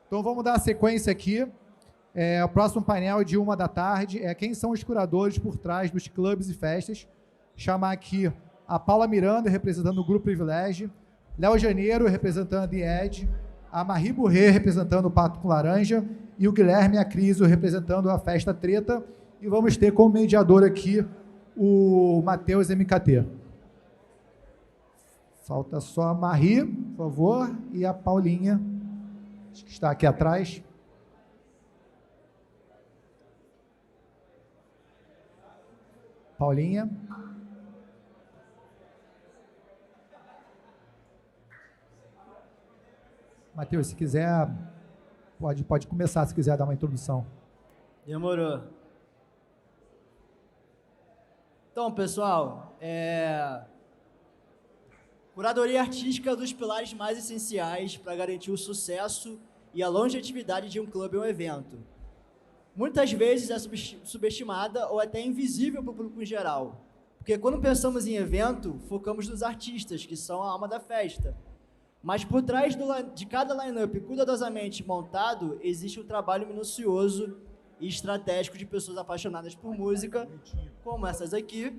Então vamos dar a sequência aqui. O próximo painel é de 13h. Quem são os curadores por trás dos clubes e festas. Chamar aqui a Paula Miranda, representando o Grupo Privilégio, Léo Janeiro, representando a The Edge, a Marie Bourret, representando o Pato com Laranja, e o Guilherme Acriso, representando a Festa Treta. E vamos ter como mediador aqui o Matheus MKT. Falta só a Marie, por favor, e a Paulinha, acho que está aqui atrás. Paulinha. Matheus, se quiser, pode começar, se quiser dar uma introdução. Demorou. Então, pessoal, curadoria artística é um dos pilares mais essenciais para garantir o sucesso e a longevidade de um clube ou um evento. Muitas vezes é subestimada ou até invisível para o público em geral, porque quando pensamos em evento, focamos nos artistas, que são a alma da festa. Mas por trás de cada line-up cuidadosamente montado, existe um trabalho minucioso e estratégico de pessoas apaixonadas por música, como essas aqui,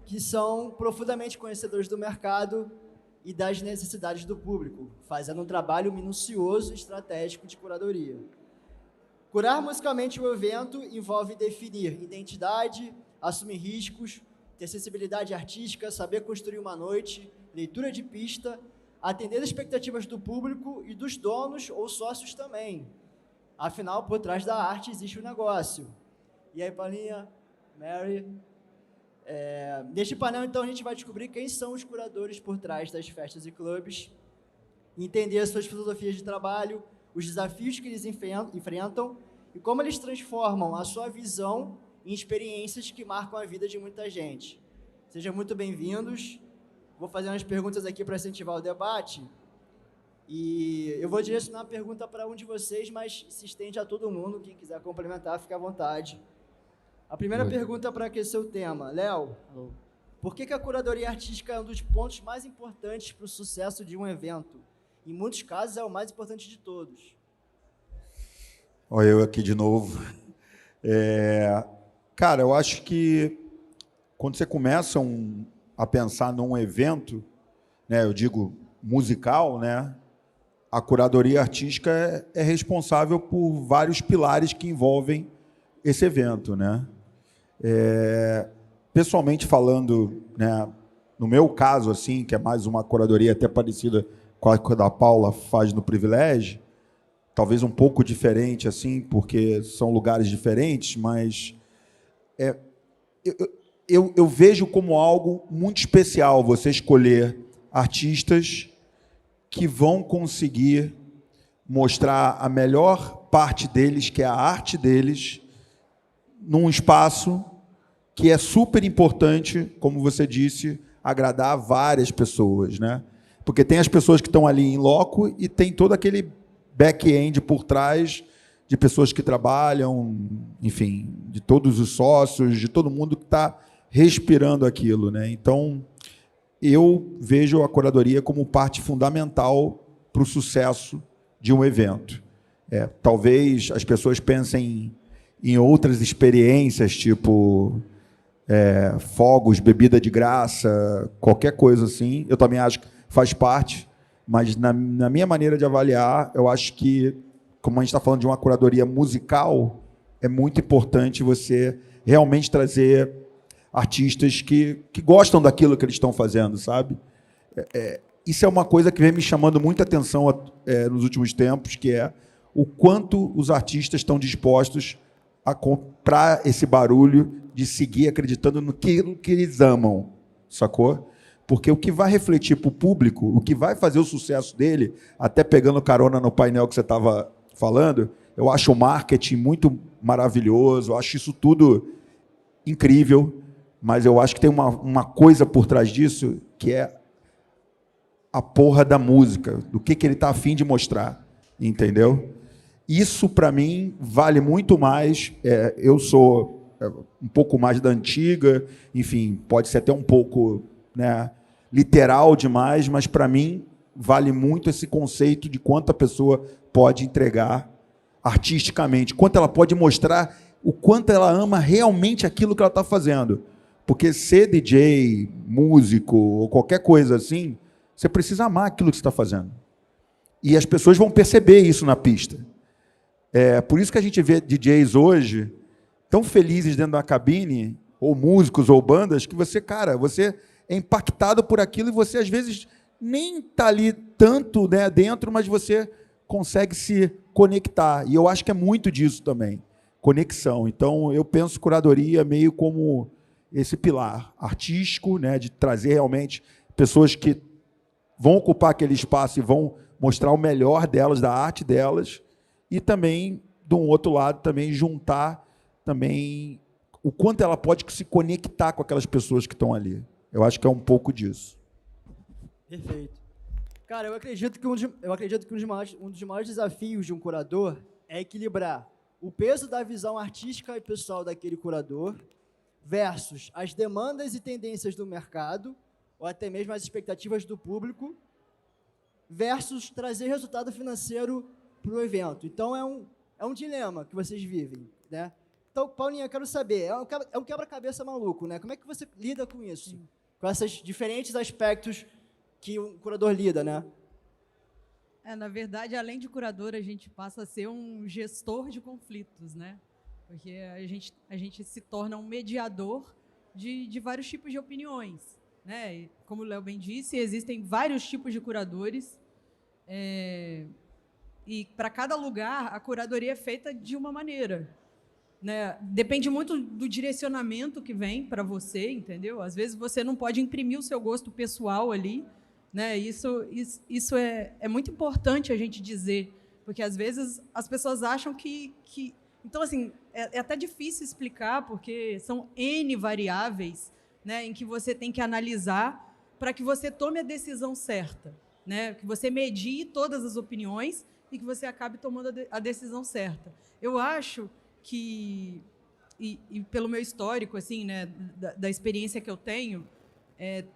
que são profundamente conhecedores do mercado e das necessidades do público, fazendo um trabalho minucioso e estratégico de curadoria. Curar musicalmente o evento envolve definir identidade, assumir riscos, ter sensibilidade artística, saber construir uma noite, leitura de pista, atender as expectativas do público e dos donos ou sócios também. Afinal, por trás da arte existe um negócio. E aí, Paulinha, Mary... neste painel, então, a gente vai descobrir quem são os curadores por trás das festas e clubes, entender as suas filosofias de trabalho, os desafios que eles enfrentam e como eles transformam a sua visão em experiências que marcam a vida de muita gente. Sejam muito bem-vindos. Vou fazer umas perguntas aqui para incentivar o debate. E eu vou direcionar a pergunta para um de vocês, mas se estende a todo mundo. Quem quiser complementar, fique à vontade. A primeira pergunta para aquecer o tema. Léo, por que a curadoria artística é um dos pontos mais importantes para o sucesso de um evento? Em muitos casos, é o mais importante de todos. Olha eu aqui de novo. Cara, eu acho que quando você começa a pensar num evento, né, eu digo musical, né, a curadoria artística é responsável por vários pilares que envolvem esse evento, né? Pessoalmente falando, né, no meu caso, assim, que é mais uma curadoria até parecida com a que a Paula faz no Privilégio, talvez um pouco diferente, assim, porque são lugares diferentes, mas eu vejo como algo muito especial você escolher artistas que vão conseguir mostrar a melhor parte deles, que é a arte deles, num espaço que é super importante, como você disse, agradar várias pessoas, né? Porque tem as pessoas que estão ali em loco e tem todo aquele back-end por trás de pessoas que trabalham, enfim, de todos os sócios, de todo mundo que está respirando aquilo, né? Então, eu vejo a curadoria como parte fundamental para o sucesso de um evento. Talvez as pessoas pensem em outras experiências, tipo fogos, bebida de graça, qualquer coisa assim. Eu também acho que faz parte, mas na minha maneira de avaliar, eu acho que, como a gente está falando de uma curadoria musical, é muito importante você realmente trazer artistas que gostam daquilo que eles estão fazendo, sabe? Isso é uma coisa que vem me chamando muita atenção nos últimos tempos, que é o quanto os artistas estão dispostos a comprar esse barulho de seguir acreditando no que eles amam, sacou? Porque o que vai refletir para o público, o que vai fazer o sucesso dele, até pegando carona no painel que você estava falando, eu acho o marketing muito maravilhoso, eu acho isso tudo incrível, mas eu acho que tem uma coisa por trás disso, que é a porra da música, do que ele está a fim de mostrar, entendeu? Isso, para mim, vale muito mais. Eu sou um pouco mais da antiga, enfim, pode ser até um pouco, né, literal demais, mas, para mim, vale muito esse conceito de quanto a pessoa pode entregar artisticamente, quanto ela pode mostrar o quanto ela ama realmente aquilo que ela está fazendo. Porque ser DJ, músico ou qualquer coisa assim, você precisa amar aquilo que você está fazendo. E as pessoas vão perceber isso na pista. É por isso que a gente vê DJs hoje tão felizes dentro da cabine, ou músicos ou bandas, que você, cara, você é impactado por aquilo e você, às vezes, nem está ali tanto, né, dentro, mas você consegue se conectar. E eu acho que é muito disso também, conexão. Então, eu penso curadoria meio como esse pilar artístico, né, de trazer realmente pessoas que vão ocupar aquele espaço e vão mostrar o melhor delas, da arte delas, e também, de um outro lado, também juntar também o quanto ela pode se conectar com aquelas pessoas que estão ali. Eu acho que é um pouco disso. Perfeito. Cara, eu acredito que um dos maiores desafios de um curador é equilibrar o peso da visão artística e pessoal daquele curador versus as demandas e tendências do mercado, ou até mesmo as expectativas do público, versus trazer resultado financeiro para o evento. Então, é um dilema que vocês vivem, né? Então, Paulinha, eu quero saber, é um quebra-cabeça maluco, né? Como é que você lida com isso? Sim. Com esses diferentes aspectos que um curador lida, né? Na verdade, além de curador, a gente passa a ser um gestor de conflitos, né? Porque a gente se torna um mediador de vários tipos de opiniões, né? E, como o Léo bem disse, existem vários tipos de curadores, e para cada lugar a curadoria é feita de uma maneira, né? Depende muito do direcionamento que vem para você, entendeu? Às vezes você não pode imprimir o seu gosto pessoal ali, né? Isso é muito importante a gente dizer, porque às vezes as pessoas acham que então, assim, é até difícil explicar, porque são N variáveis, né, em que você tem que analisar para que você tome a decisão certa, né, que você medie todas as opiniões e que você acabe tomando a decisão certa. Eu acho que, e pelo meu histórico, assim, né, da experiência que eu tenho,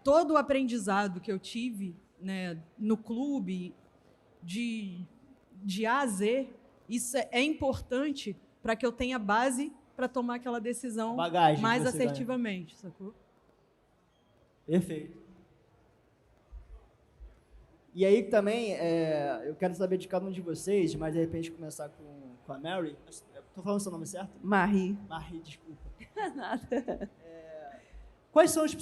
todo o aprendizado que eu tive, né, no clube, de A a Z, isso é importante para que eu tenha base para tomar aquela decisão mais assertivamente, sacou? Perfeito. E aí também, eu quero saber de cada um de vocês, mas de repente começar com a Mary. Estou falando seu nome certo? Marie. Marie, desculpa. Nada. Quais são os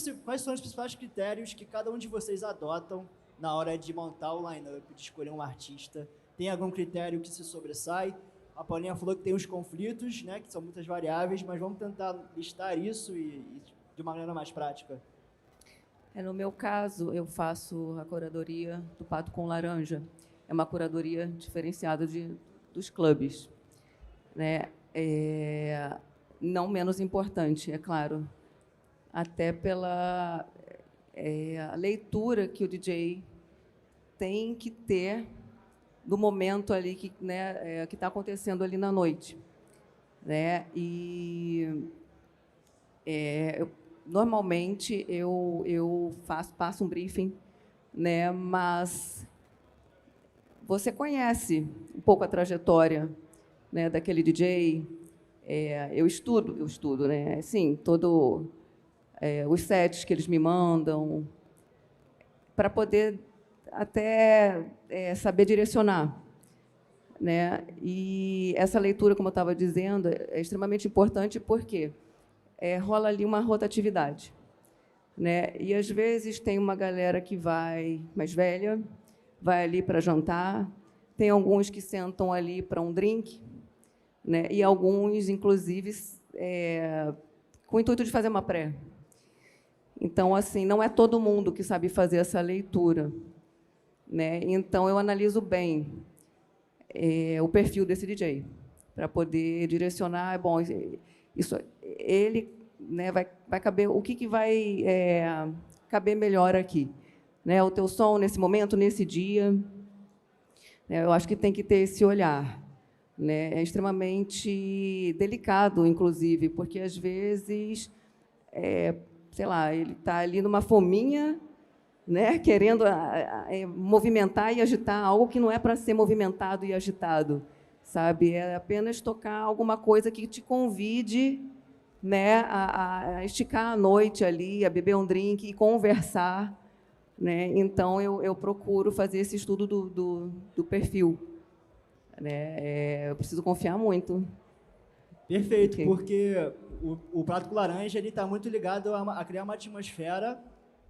principais critérios que cada um de vocês adotam na hora de montar o line-up, de escolher um artista? Tem algum critério que se sobressai? A Paulinha falou que tem os conflitos, né, que são muitas variáveis, mas vamos tentar listar isso e de uma maneira mais prática. No meu caso, eu faço a curadoria do Pato com Laranja. É uma curadoria diferenciada dos clubes, né? Não menos importante, é claro, até pela a leitura que o DJ tem que ter do momento ali que está acontecendo ali na noite, né? E normalmente eu passo um briefing, né? Mas você conhece um pouco a trajetória, né, daquele DJ. Eu estudo, né? Assim, todo os sets que eles me mandam, para poder até saber direcionar, né? E essa leitura, como eu estava dizendo, é extremamente importante porque rola ali uma rotatividade, né? E às vezes tem uma galera que vai mais velha, vai ali para jantar, tem alguns que sentam ali para um drink, né? E alguns, inclusive, com o intuito de fazer uma pré. Então, assim, não é todo mundo que sabe fazer essa leitura, né? Então, eu analiso bem o perfil desse DJ, para poder direcionar, bom, isso, ele, né, vai caber, o que vai caber melhor aqui, né? O teu som nesse momento, nesse dia, né? Eu acho que tem que ter esse olhar, né? É extremamente delicado, inclusive, porque às vezes, sei lá, ele está ali numa fominha, né, querendo movimentar e agitar algo que não é para ser movimentado e agitado, sabe? É apenas tocar alguma coisa que te convide, né, a esticar a noite ali, a beber um drink e conversar, né? Então, eu procuro fazer esse estudo do perfil, né? Eu preciso confiar muito. Perfeito, porque o Prato com Laranja está muito ligado a criar uma atmosfera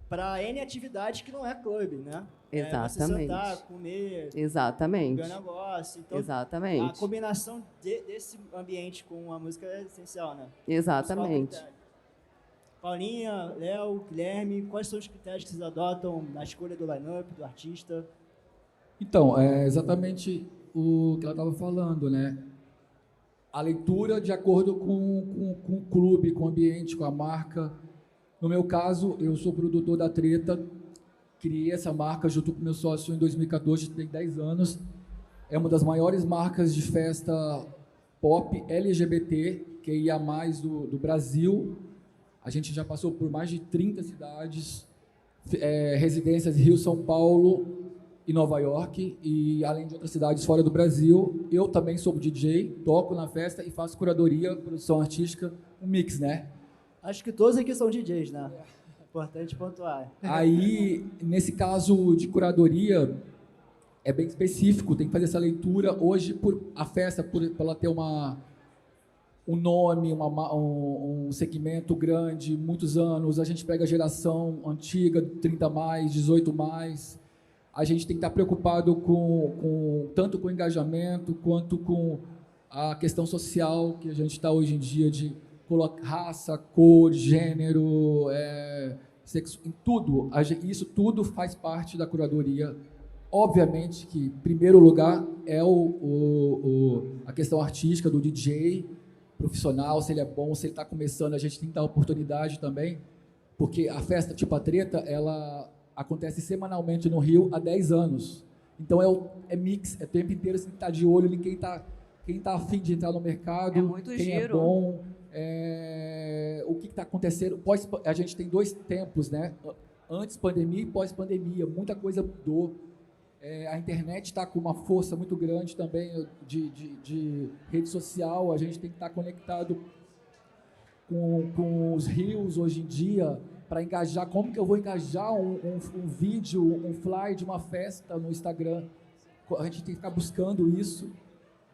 para N atividades que não é clube, né? Exatamente. Você sentar, comer, Exatamente. ver negócio. Então, Exatamente. a combinação desse ambiente com a música é essencial, né? Exatamente. Paulinha, Léo, Guilherme, quais são os critérios que vocês adotam na escolha do line-up, do artista? Então, é exatamente o que ela estava falando, né? A leitura de acordo com o clube, com o ambiente, com a marca. No meu caso, eu sou produtor da Treta, criei essa marca junto com meu sócio em 2014, tem 10 anos. É uma das maiores marcas de festa pop LGBT, QIA+, do Brasil. A gente já passou por mais de 30 cidades, residências Rio, São Paulo e Nova York, e além de outras cidades fora do Brasil. Eu também sou DJ, toco na festa e faço curadoria, produção artística, um mix, né? Acho que todos aqui são DJs, né? Importante pontuar. Aí, nesse caso de curadoria, é bem específico, tem que fazer essa leitura. Hoje, a festa, por ela ter um nome, um segmento grande, muitos anos, a gente pega a geração antiga, 30+, 18+. A gente tem que estar preocupado tanto com o engajamento, quanto com a questão social que a gente está hoje em dia de raça, cor, gênero, sexo, em tudo. Isso tudo faz parte da curadoria. Obviamente que, em primeiro lugar, é a questão artística do DJ, profissional, se ele é bom, se ele está começando, a gente tem que dar oportunidade também, porque a festa tipo a Treta, ela acontece semanalmente no Rio há 10 anos. Então é mix, é o tempo inteiro, você tem que estar de olho em quem tá a fim de entrar no mercado, quem giro. é bom, o que está acontecendo. A gente tem 2 tempos, né? Antes pandemia e pós-pandemia, muita coisa mudou. A internet está com uma força muito grande também de rede social, a gente tem que estar conectado com os rios hoje em dia para engajar. Como que eu vou engajar um vídeo, um flyer de uma festa no Instagram? A gente tem que ficar buscando isso.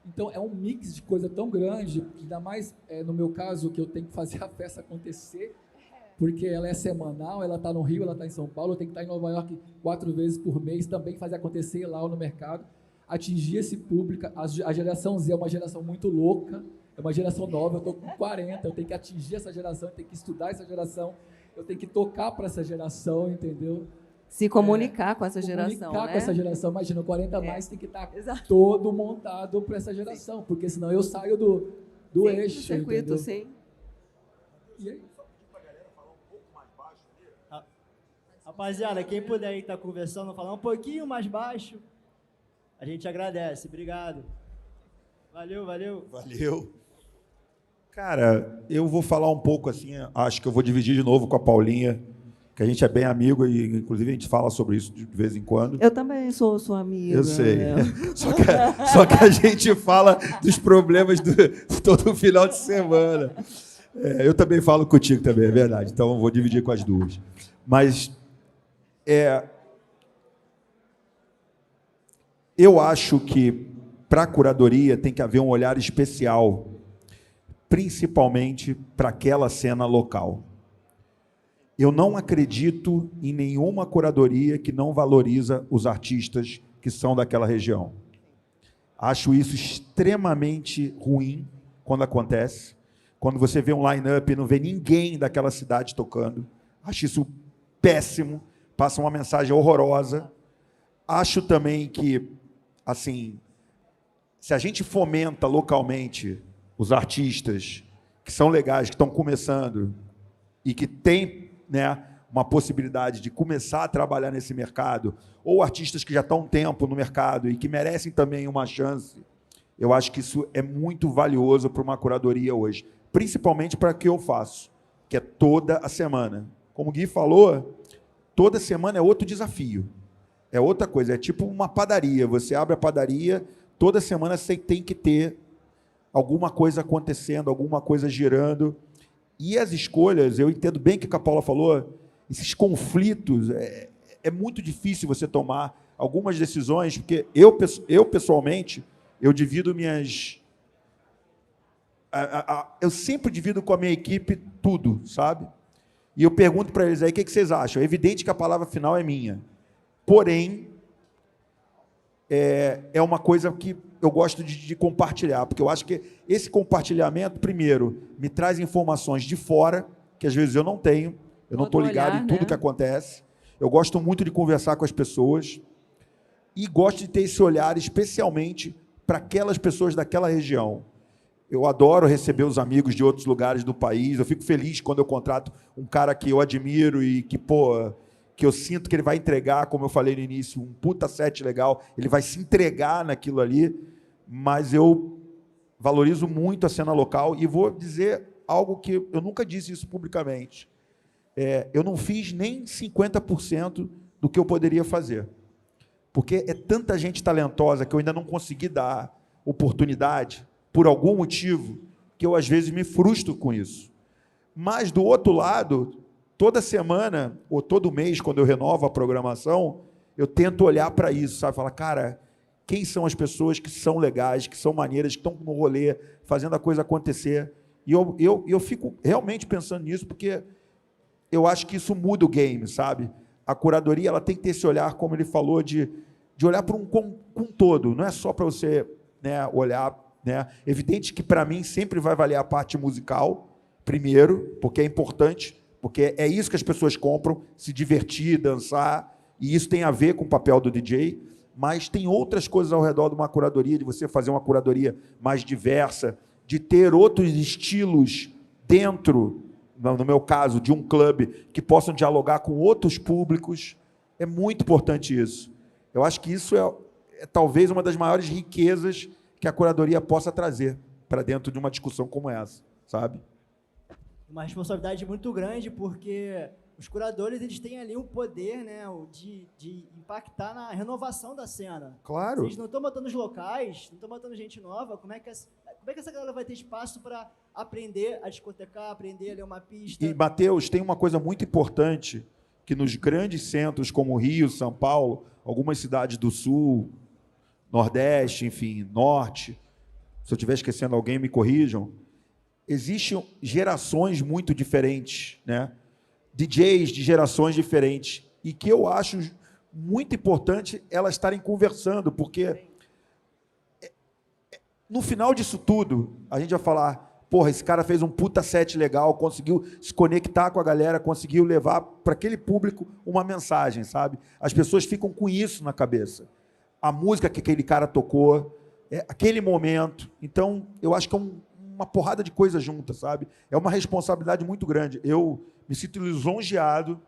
Então, é um mix de coisa tão grande, que ainda mais no meu caso, que eu tenho que fazer a festa acontecer, porque ela é semanal, ela está no Rio, ela está em São Paulo, eu tenho que estar em Nova York 4 vezes por mês, também fazer acontecer lá no mercado, atingir esse público. A geração Z é uma geração muito louca, é uma geração nova, eu estou com 40, eu tenho que atingir essa geração, eu tenho que estudar essa geração, eu tenho que tocar para essa geração, entendeu? Se comunicar com essa geração, comunicar né? com essa geração. Imagina, 40+, tem que estar todo montado para essa geração, porque senão eu saio do eixo, do circuito, entendeu? sim. E aí? Rapaziada, quem puder aí estar conversando, falar um pouquinho mais baixo, a gente agradece. Obrigado. Valeu. Valeu. Cara, eu vou falar um pouco assim, acho que eu vou dividir de novo com a Paulinha, que a gente é bem amigo e, inclusive, a gente fala sobre isso de vez em quando. Eu também sou sua amiga. Eu sei. Né? Só que a gente fala dos problemas todo final de semana. Eu também falo contigo também, é verdade. Então, eu vou dividir com as duas. Mas eu acho que, para a curadoria, tem que haver um olhar especial, principalmente para aquela cena local. Eu não acredito em nenhuma curadoria que não valoriza os artistas que são daquela região. Acho isso extremamente ruim quando acontece. Quando você vê um line-up e não vê ninguém daquela cidade tocando. Acho isso péssimo, passa uma mensagem horrorosa. Acho também que, assim, se a gente fomenta localmente os artistas que são legais, que estão começando e que têm, né, uma possibilidade de começar a trabalhar nesse mercado, ou artistas que já estão um tempo no mercado e que merecem também uma chance, eu acho que isso é muito valioso para uma curadoria hoje, principalmente para o que eu faço, que é toda a semana. Como o Gui falou, toda semana é outro desafio. É outra coisa, é tipo uma padaria. Você abre a padaria, toda semana você tem que ter alguma coisa acontecendo, alguma coisa girando. E as escolhas, eu entendo bem o que a Paula falou, esses conflitos, é muito difícil você tomar algumas decisões, porque eu pessoalmente, eu divido minhas... eu sempre divido com a minha equipe tudo, sabe? E eu pergunto para eles aí, o que vocês acham? É evidente que a palavra final é minha. Porém, é uma coisa que eu gosto de compartilhar, porque eu acho que esse compartilhamento, primeiro, me traz informações de fora, que às vezes eu não tenho, eu não estou ligado em tudo que acontece. Eu gosto muito de conversar com as pessoas e gosto de ter esse olhar especialmente para aquelas pessoas daquela região. Eu adoro receber os amigos de outros lugares do país, eu fico feliz quando eu contrato um cara que eu admiro e que, que eu sinto que ele vai entregar, como eu falei no início, um puta set legal, ele vai se entregar naquilo ali, mas eu valorizo muito a cena local e vou dizer algo que eu nunca disse isso publicamente. Eu não fiz nem 50% do que eu poderia fazer, porque é tanta gente talentosa que eu ainda não consegui dar oportunidade, por algum motivo, que eu às vezes me frustro com isso. Mas, do outro lado, toda semana, ou todo mês, quando eu renovo a programação, eu tento olhar para isso, sabe? Falar, cara, quem são as pessoas que são legais, que são maneiras, que estão no rolê, fazendo a coisa acontecer? E eu fico realmente pensando nisso, porque eu acho que isso muda o game, sabe? A curadoria ela tem que ter esse olhar, como ele falou, de olhar para um todo, não é só para você, né, olhar... Né? Evidente que, para mim, sempre vai valer a parte musical, primeiro, porque é importante, porque é isso que as pessoas compram, se divertir, dançar, e isso tem a ver com o papel do DJ, mas tem outras coisas ao redor de uma curadoria, de você fazer uma curadoria mais diversa, de ter outros estilos dentro, no meu caso, de um clube, que possam dialogar com outros públicos. É muito importante isso. Eu acho que isso é talvez uma das maiores riquezas que a curadoria possa trazer para dentro de uma discussão como essa, sabe? Uma responsabilidade muito grande, porque os curadores eles têm ali um poder, né, de impactar na renovação da cena. Claro. Eles não estão botando os locais, não estão botando gente nova, como é que essa galera vai ter espaço para aprender a discotecar, aprender a ler uma pista? E, Matheus, tem uma coisa muito importante, que nos grandes centros como Rio, São Paulo, algumas cidades do Sul, Nordeste, enfim, Norte, se eu estiver esquecendo alguém, me corrijam, existem gerações muito diferentes, né? DJs de gerações diferentes, e que eu acho muito importante elas estarem conversando, porque no final disso tudo, a gente vai falar, porra, esse cara fez um puta set legal, conseguiu se conectar com a galera, conseguiu levar para aquele público uma mensagem, sabe? As pessoas ficam com isso na cabeça. A música que aquele cara tocou, aquele momento. Então, eu acho que é uma porrada de coisa junta, sabe? É uma responsabilidade muito grande. Eu me sinto lisonjeado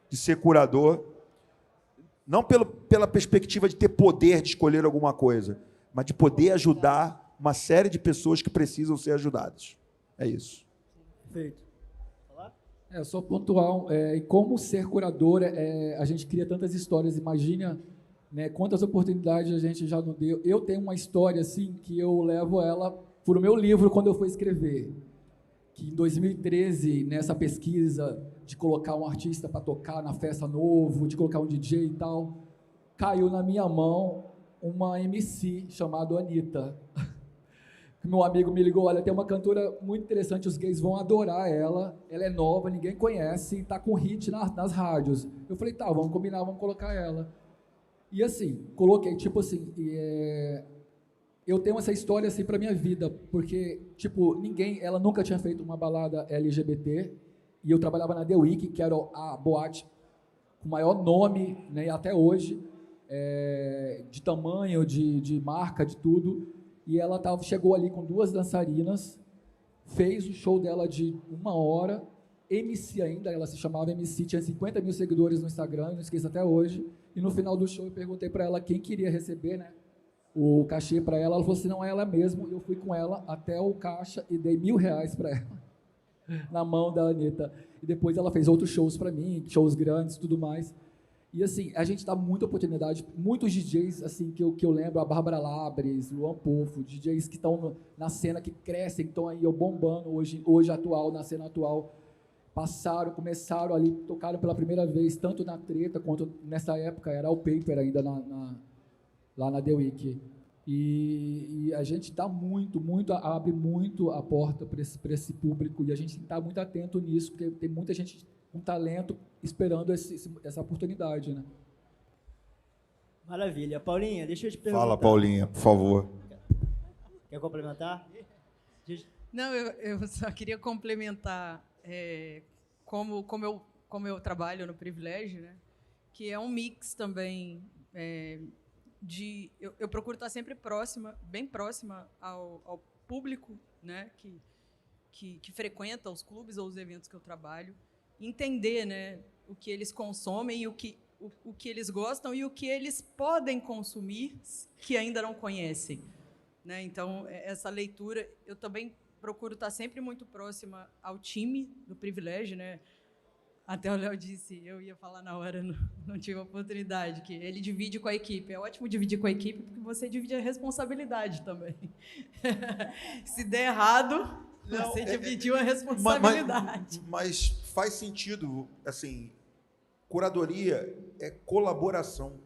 de ser curador, não pela perspectiva de ter poder de escolher alguma coisa, mas de poder ajudar uma série de pessoas que precisam ser ajudadas. É isso. Perfeito. Só pontual. E como ser curador, a gente cria tantas histórias. Imagina... Né, quantas oportunidades a gente já não deu. Eu tenho uma história assim que eu levo ela para o meu livro quando eu for escrever. Que em 2013, nessa pesquisa de colocar um artista para tocar na festa novo, de colocar um DJ e tal, caiu na minha mão uma MC chamada Anitta. Meu amigo me ligou, olha, tem uma cantora muito interessante, os gays vão adorar ela é nova, ninguém conhece, e está com hit nas rádios. Eu falei, tá, vamos combinar, vamos colocar ela. E assim, coloquei, tipo assim, eu tenho essa história assim para minha vida, porque, tipo, ela nunca tinha feito uma balada LGBT, e eu trabalhava na The Week, que era a boate com o maior nome, né, até hoje, de tamanho, de marca, de tudo, e ela chegou ali com 2 dançarinas, fez o show dela de 1 hora, MC ainda, ela se chamava MC, tinha 50 mil seguidores no Instagram, não esqueço até hoje, e no final do show eu perguntei para ela quem queria receber, né, o cachê para ela falou assim, não, é ela mesmo, e eu fui com ela até o caixa e dei R$1.000 para ela. na mão da Anitta. E depois ela fez outros shows para mim, shows grandes, tudo mais. E assim, a gente dá muita oportunidade, muitos DJs assim que eu lembro, a Bárbara Labres, Luan Poffo, DJs que estão na cena, que crescem, que estão aí bombando hoje atual, na cena atual, começaram ali, tocaram pela primeira vez, tanto na treta quanto nessa época, era o Paper ainda lá na The Week. E a gente dá abre muito a porta para esse público, e a gente tem que estar muito atento nisso, porque tem muita gente com talento esperando essa oportunidade, né? Maravilha. Paulinha, deixa eu te perguntar. Fala, Paulinha, por favor. Quer complementar? Não, eu só queria complementar como eu trabalho no Privilégio, né? Que é um mix também eu procuro estar sempre bem próxima ao público, né? Que frequenta os clubes ou os eventos que eu trabalho, entender, né, o que eles consomem, o que eles gostam e o que eles podem consumir que ainda não conhecem, né? Então, essa leitura, eu também procuro estar sempre muito próxima ao time do Privilégio, né? Até o Léo disse, eu ia falar na hora, não tive a oportunidade, que ele divide com a equipe. É ótimo dividir com a equipe, porque você divide a responsabilidade também. Se der errado, você dividiu a responsabilidade. Mas faz sentido, assim, curadoria é colaboração,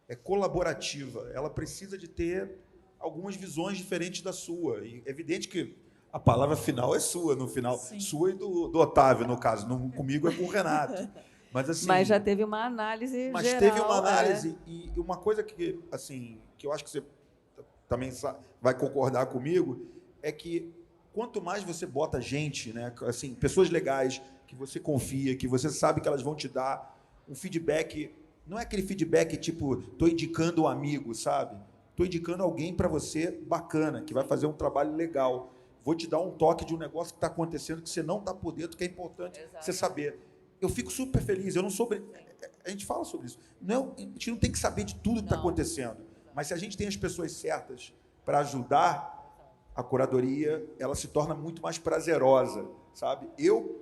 é colaborativa. Ela precisa de ter algumas visões diferentes da sua. E é evidente que a palavra final é sua, no final. Sim. Sua e do Otávio, no caso. Comigo é com o Renato. Mas, assim, mas já teve uma análise geral. Mas teve uma análise. E uma coisa que eu acho que você também vai concordar comigo, é que quanto mais você bota gente, né, assim, pessoas legais, que você confia, que você sabe que elas vão te dar um feedback, não é aquele feedback tipo, estou indicando um amigo, sabe? Estou indicando alguém para você bacana, que vai fazer um trabalho legal. Vou te dar um toque de um negócio que está acontecendo que você não está por dentro, que é importante você saber. Eu fico super feliz, eu não sou... A gente fala sobre isso. Não, a gente não tem que saber de tudo que está acontecendo, mas se a gente tem as pessoas certas para ajudar, a curadoria, ela se torna muito mais prazerosa, sabe? Eu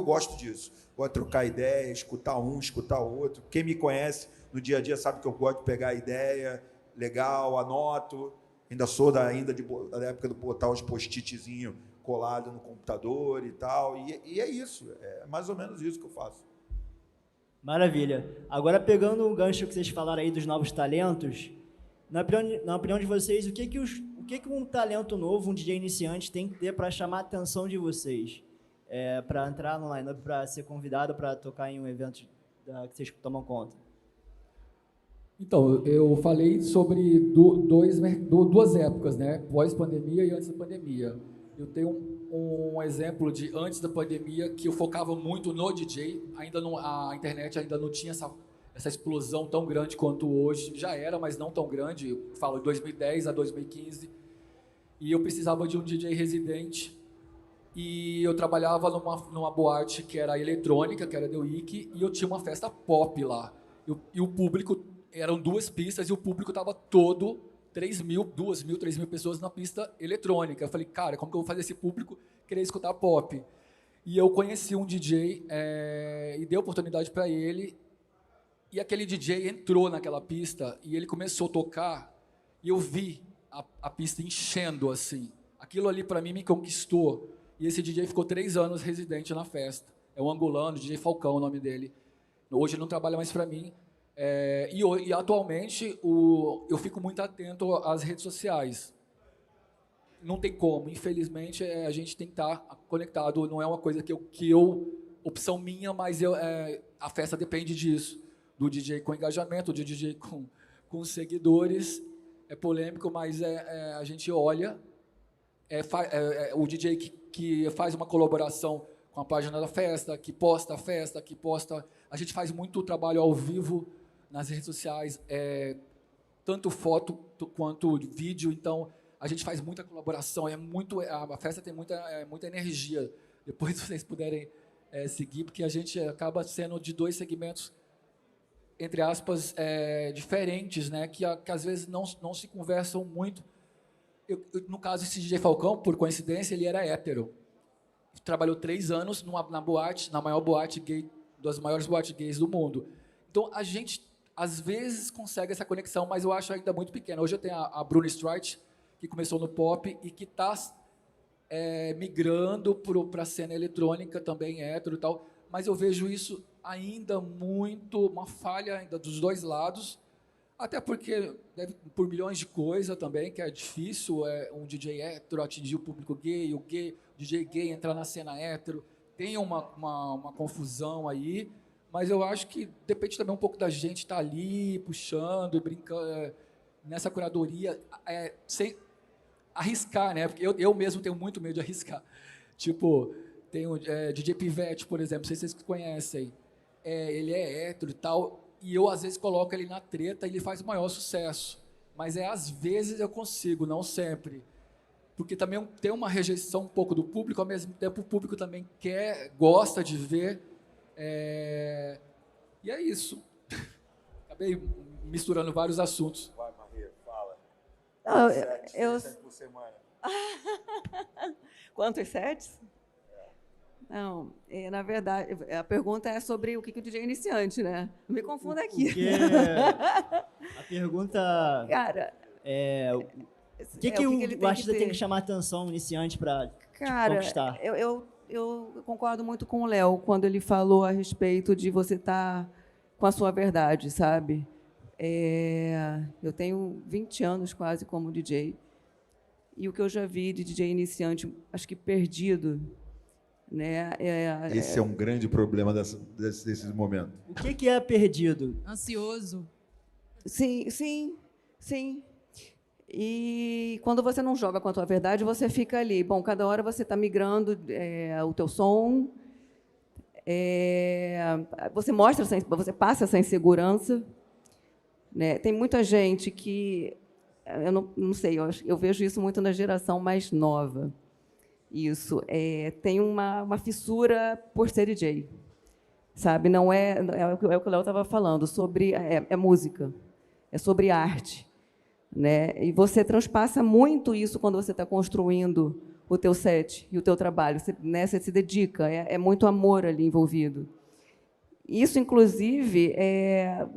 gosto disso. Gosto de trocar ideia, escutar um, escutar o outro. Quem me conhece no dia a dia sabe que eu gosto de pegar a ideia, legal, anoto. Ainda sou da época de botar os post-itzinhos colados no computador e tal. E é isso, é mais ou menos isso que eu faço. Maravilha. Agora, pegando o gancho que vocês falaram aí dos novos talentos, na opinião de vocês, o que um talento novo, um DJ iniciante, tem que ter para chamar a atenção de vocês? Para entrar no line-up, para ser convidado para tocar em um evento que vocês tomam conta? Então, eu falei sobre duas épocas, né? Pós-pandemia e antes da pandemia. Eu tenho um exemplo de antes da pandemia que eu focava muito no DJ. A internet ainda não tinha essa explosão tão grande quanto hoje. Já era, mas não tão grande. Eu falo de 2010 a 2015. E eu precisava de um DJ residente. E eu trabalhava numa boate que era eletrônica, que era The Week, e eu tinha uma festa pop lá. E o público... Eram 2 pistas e o público estava todo 3.000 pessoas na pista eletrônica. Eu falei, cara, como que eu vou fazer esse público querer escutar pop? E eu conheci um DJ e dei oportunidade para ele. E aquele DJ entrou naquela pista e ele começou a tocar e eu vi a pista enchendo assim. Aquilo ali para mim me conquistou. E esse DJ ficou 3 anos residente na festa. É um angolano, DJ Falcão, o nome dele. Hoje ele não trabalha mais para mim. E atualmente eu fico muito atento às redes sociais. Não tem como, infelizmente a gente tem que estar conectado. Não é uma coisa opção minha, mas a festa depende disso, do DJ com engajamento, do DJ com seguidores. É polêmico, mas a gente olha. O DJ que faz uma colaboração com a página da festa, que posta a festa, a gente faz muito trabalho ao vivo nas redes sociais, tanto foto quanto vídeo, então a gente faz muita colaboração, a festa tem muita energia. Depois, se vocês puderem seguir, porque a gente acaba sendo de 2 segmentos, entre aspas, diferentes, né, que às vezes não se conversam muito. No caso, esse DJ Falcão, por coincidência, ele era hétero. trabalhou 3 anos na maior boate gay, das maiores boates gays do mundo. Então, a gente, às vezes, consegue essa conexão, mas eu acho ainda muito pequena. Hoje eu tenho a Bruna Streit, que começou no pop e que está migrando para a cena eletrônica, também hétero e tal, mas eu vejo isso ainda muito, uma falha ainda dos dois lados, até porque, por milhões de coisas também, que é difícil um DJ hétero atingir o público gay, o DJ gay entrar na cena hétero, tem uma confusão aí, mas eu acho que depende também um pouco da gente estar ali, puxando, brincando, nessa curadoria, sem arriscar, né? Porque eu mesmo tenho muito medo de arriscar. Tipo, tem o DJ Pivete, por exemplo, não sei se vocês conhecem, ele é hétero e tal, e eu, às vezes, coloco ele na treta e ele faz o maior sucesso. Mas às vezes eu consigo, não sempre. Porque também tem uma rejeição um pouco do público, ao mesmo tempo o público também gosta de ver. E é isso. Acabei misturando vários assuntos. Vai, Maria, fala. Não, Sete por semana. Quantos sets? Não, na verdade, a pergunta é sobre o que o DJ é iniciante, né? Não me confunda aqui. A pergunta Cara, o que ele o artista ter? tem que chamar atenção no iniciante para Cara, conquistar? eu concordo muito com o Léo quando ele falou a respeito de você estar com a sua verdade, sabe? Eu tenho 20 anos quase como DJ, e o que eu já vi de DJ iniciante, acho que perdido, né? Esse é um grande problema desses momentos. O que é perdido? Ansioso. Sim, sim, sim. E quando você não joga com a tua verdade, você fica ali. Bom, cada hora você está migrando o teu som, você passa essa insegurança, né? Tem muita gente que, eu não sei, eu vejo isso muito na geração mais nova. Isso tem uma fissura por ser DJ, sabe? Não é o que o Léo estava falando sobre música, é sobre arte. Né? E você transpassa muito isso quando você está construindo o teu set e o teu trabalho. Você se dedica, é muito amor ali envolvido. Isso, inclusive,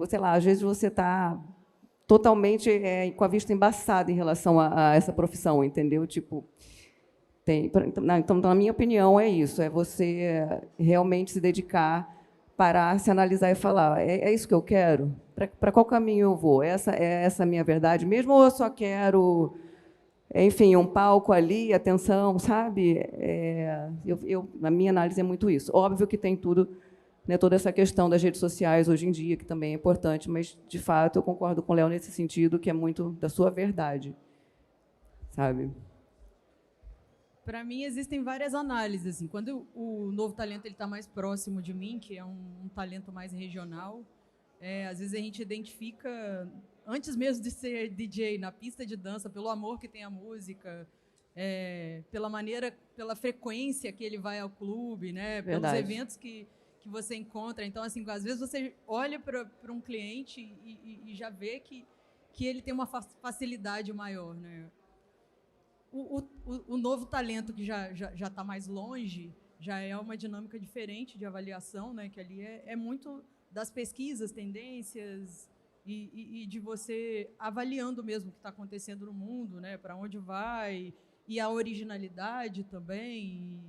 sei lá, às vezes você está totalmente com a vista embaçada em relação a essa profissão, entendeu? Tipo, então, na minha opinião, é isso, é você realmente se dedicar, parar, se analisar e falar, é isso que eu quero? Para qual caminho eu vou? Essa a minha verdade mesmo? Ou eu só quero, enfim, um palco ali, atenção, sabe? Na minha análise, é muito isso. Óbvio que tem tudo, né, toda essa questão das redes sociais hoje em dia, que também é importante, mas, de fato, eu concordo com o Léo nesse sentido, que é muito da sua verdade, sabe? Para mim, existem várias análises. Assim, quando o novo talento está mais próximo de mim, que é um talento mais regional, às vezes a gente identifica, antes mesmo de ser DJ, na pista de dança, pelo amor que tem a música, pela frequência que ele vai ao clube, né, pelos eventos que você encontra. Então, assim, às vezes você olha para um cliente e já vê que ele tem uma facilidade maior, né? O novo talento que já está mais longe, já é uma dinâmica diferente de avaliação, né? Que ali é muito das pesquisas, tendências e de você avaliando mesmo o que está acontecendo no mundo, né? Para onde vai, e a originalidade também.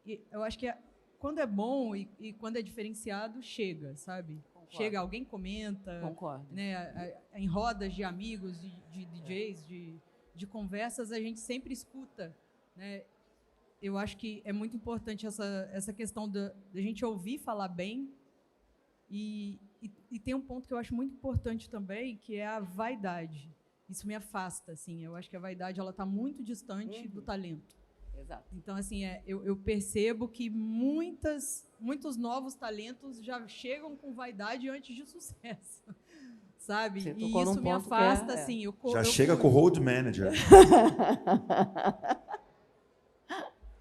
E eu acho que quando é bom e quando é diferenciado, chega, sabe? Concordo. Chega, alguém comenta. Concordo. Né? Em rodas de amigos, de DJs, de conversas, a gente sempre escuta, né? Eu acho que é muito importante essa questão da gente ouvir falar bem e tem um ponto que eu acho muito importante também, que é a vaidade. Isso me afasta, assim. Eu acho que a vaidade ela está muito distante do talento. Exato. Então, assim, eu percebo que muitos novos talentos já chegam com vaidade antes de sucesso. Sabe? E isso me afasta, assim. Já chega com o road manager.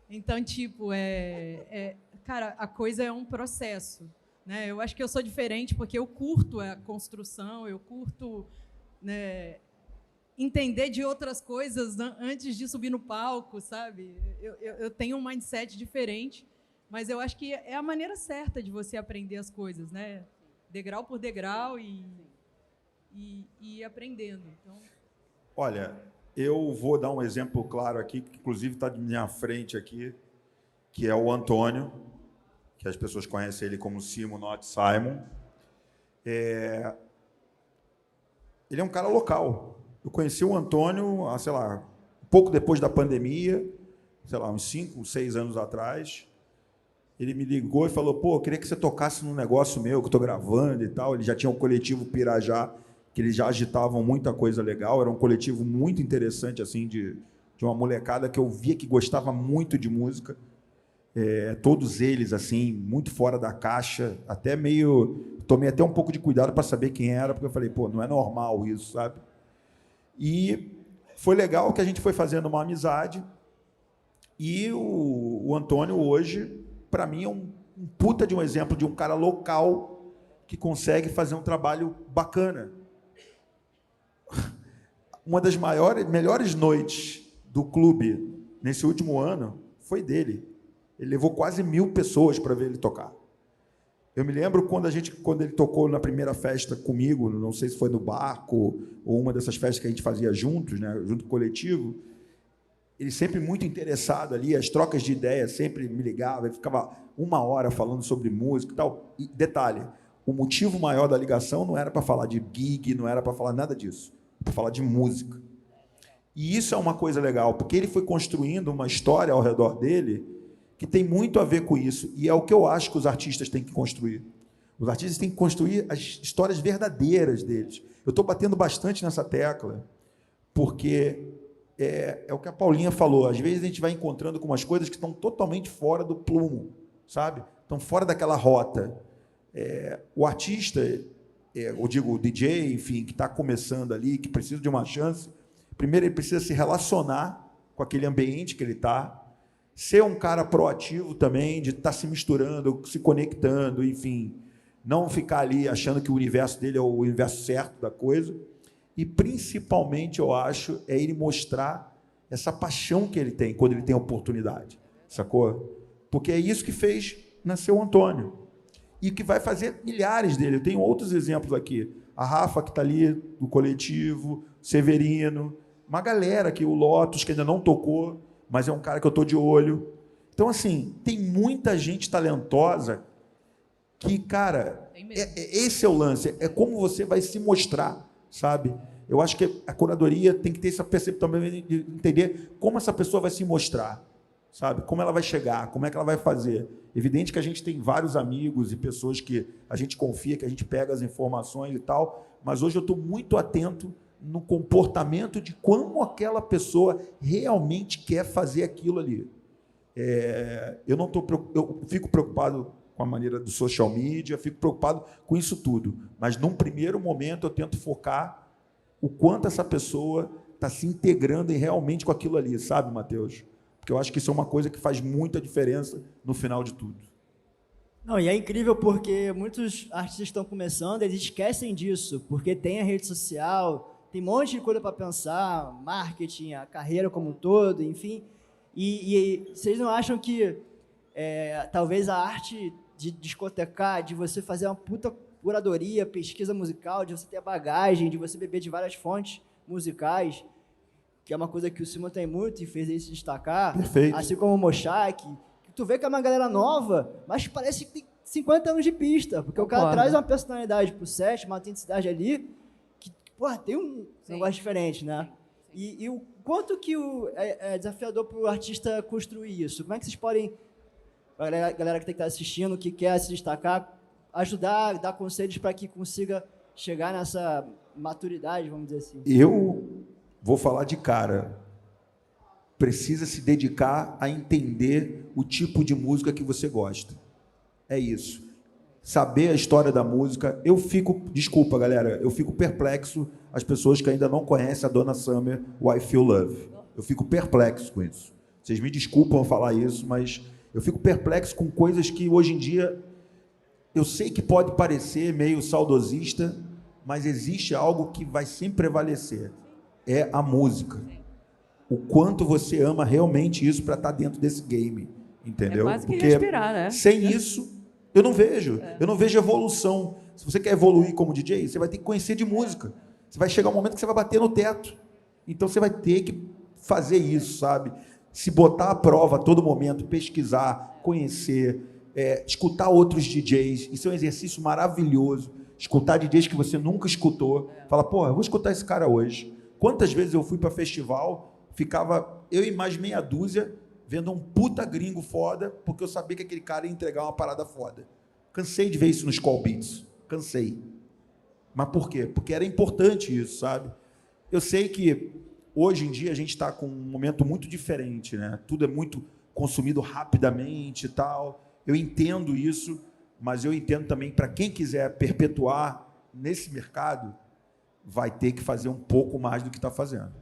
Então, tipo, cara, a coisa é um processo, né? Eu acho que eu sou diferente porque eu curto a construção, eu curto, né, entender de outras coisas antes de subir no palco, sabe? Eu tenho um mindset diferente, mas eu acho que é a maneira certa de você aprender as coisas, né? Degrau por degrau e ir aprendendo. Então... Olha, eu vou dar um exemplo claro aqui, que inclusive está de minha frente aqui, que é o Antônio, que as pessoas conhecem ele como Simo, Not Simon. Ele é um cara local. Eu conheci o Antônio, sei lá, um pouco depois da pandemia, sei lá, uns 5, 6 anos atrás. Ele me ligou e falou, pô, eu queria que você tocasse num negócio meu que eu estou gravando e tal. Ele já tinha um coletivo Pirajá, que eles já agitavam muita coisa legal. Era um coletivo muito interessante, assim, de uma molecada que eu via que gostava muito de música. Todos eles, assim, muito fora da caixa, até meio... Tomei até um pouco de cuidado para saber quem era, porque eu falei, pô, não é normal isso, sabe? E foi legal que a gente foi fazendo uma amizade, e o Antônio hoje, para mim, é um puta de um exemplo de um cara local que consegue fazer um trabalho bacana. Uma das melhores noites do clube nesse último ano foi dele. Ele levou quase 1000 pessoas para ver ele tocar. Eu me lembro quando ele tocou na primeira festa comigo, não sei se foi no barco ou uma dessas festas que a gente fazia juntos, né, junto com o coletivo. Ele sempre muito interessado ali, as trocas de ideias, sempre me ligava, ele ficava 1 hora falando sobre música e tal. E detalhe, o motivo maior da ligação não era para falar de gig, não era para falar nada disso, para falar de música. E isso é uma coisa legal, porque ele foi construindo uma história ao redor dele que tem muito a ver com isso, e é o que eu acho que os artistas têm que construir. Os artistas têm que construir as histórias verdadeiras deles. Eu estou batendo bastante nessa tecla, porque é o que a Paulinha falou, às vezes a gente vai encontrando com umas coisas que estão totalmente fora do plumo, sabe? Estão fora daquela rota. O artista, eu digo o DJ, enfim, que está começando ali, que precisa de uma chance, primeiro ele precisa se relacionar com aquele ambiente que ele está, ser um cara proativo também, de estar se misturando, se conectando, enfim, não ficar ali achando que o universo dele é o universo certo da coisa. E, principalmente, eu acho, é ele mostrar essa paixão que ele tem quando ele tem a oportunidade, sacou? Porque é isso que fez nascer o Antônio. E que vai fazer milhares dele. Eu tenho outros exemplos aqui. A Rafa, que está ali, do coletivo, Severino, uma galera aqui, o Lotus, que ainda não tocou, mas é um cara que eu estou de olho. Então, assim, tem muita gente talentosa que, cara, esse é o lance, é como você vai se mostrar, sabe? Eu acho que a curadoria tem que ter essa percepção também de entender como essa pessoa vai se mostrar, sabe? Como ela vai chegar, como é que ela vai fazer. Evidente que a gente tem vários amigos e pessoas que a gente confia, que a gente pega as informações e tal, mas hoje eu estou muito atento no comportamento de como aquela pessoa realmente quer fazer aquilo ali. Eu fico preocupado com a maneira do social media, fico preocupado com isso tudo, mas num primeiro momento eu tento focar o quanto essa pessoa está se integrando realmente com aquilo ali, sabe, Matheus? Porque eu acho que isso é uma coisa que faz muita diferença no final de tudo. Não, e é incrível porque muitos artistas estão começando, eles esquecem disso, porque tem a rede social, tem um monte de coisa para pensar, marketing, a carreira como um todo, enfim. E vocês não acham que talvez a arte de discotecar, de você fazer uma puta curadoria, pesquisa musical, de você ter a bagagem, de você beber de várias fontes musicais, que é uma coisa que o Simon tem muito e fez ele se destacar, perfeito, assim como o Mochak, que tu vê que é uma galera nova, mas parece que tem 50 anos de pista, porque o cara traz uma personalidade pro set, uma autenticidade ali, que, porra, tem um negócio diferente, né? E o quanto que é desafiador para o artista construir isso? Como é que vocês podem, a galera que tem que estar assistindo, que quer se destacar, ajudar, dar conselhos para que consiga chegar nessa maturidade, vamos dizer assim? Eu vou falar de cara. Precisa se dedicar a entender o tipo de música que você gosta. É isso. Saber a história da música. Desculpa, galera, eu fico perplexo as pessoas que ainda não conhecem a Donna Summer, o I Feel Love. Eu fico perplexo com isso. Vocês me desculpam falar isso, mas eu fico perplexo com coisas que hoje em dia eu sei que pode parecer meio saudosista, mas existe algo que vai sempre prevalecer. é a música. O quanto você ama realmente isso para estar dentro desse game, entendeu? É quase que Porque respirar, né? sem isso, eu não vejo. Eu não vejo evolução. Se você quer evoluir como DJ, você vai ter que conhecer de música. Você vai chegar um momento que você vai bater no teto. Então você vai ter que fazer isso, sabe? Se botar à prova a todo momento, pesquisar, conhecer, escutar outros DJs. Isso é um exercício maravilhoso. Escutar DJs que você nunca escutou. Fala, pô, eu vou escutar esse cara hoje. Quantas vezes eu fui para festival, ficava eu e mais meia dúzia vendo um puta gringo foda, porque eu sabia que aquele cara ia entregar uma parada foda. Cansei de ver isso nos call beats. Cansei. Mas por quê? Porque era importante isso, sabe? Eu sei que hoje em dia a gente está com um momento muito diferente, né? Tudo é muito consumido rapidamente e tal. Eu entendo isso, mas eu entendo também para quem quiser perpetuar nesse mercado, vai ter que fazer um pouco mais do que está fazendo.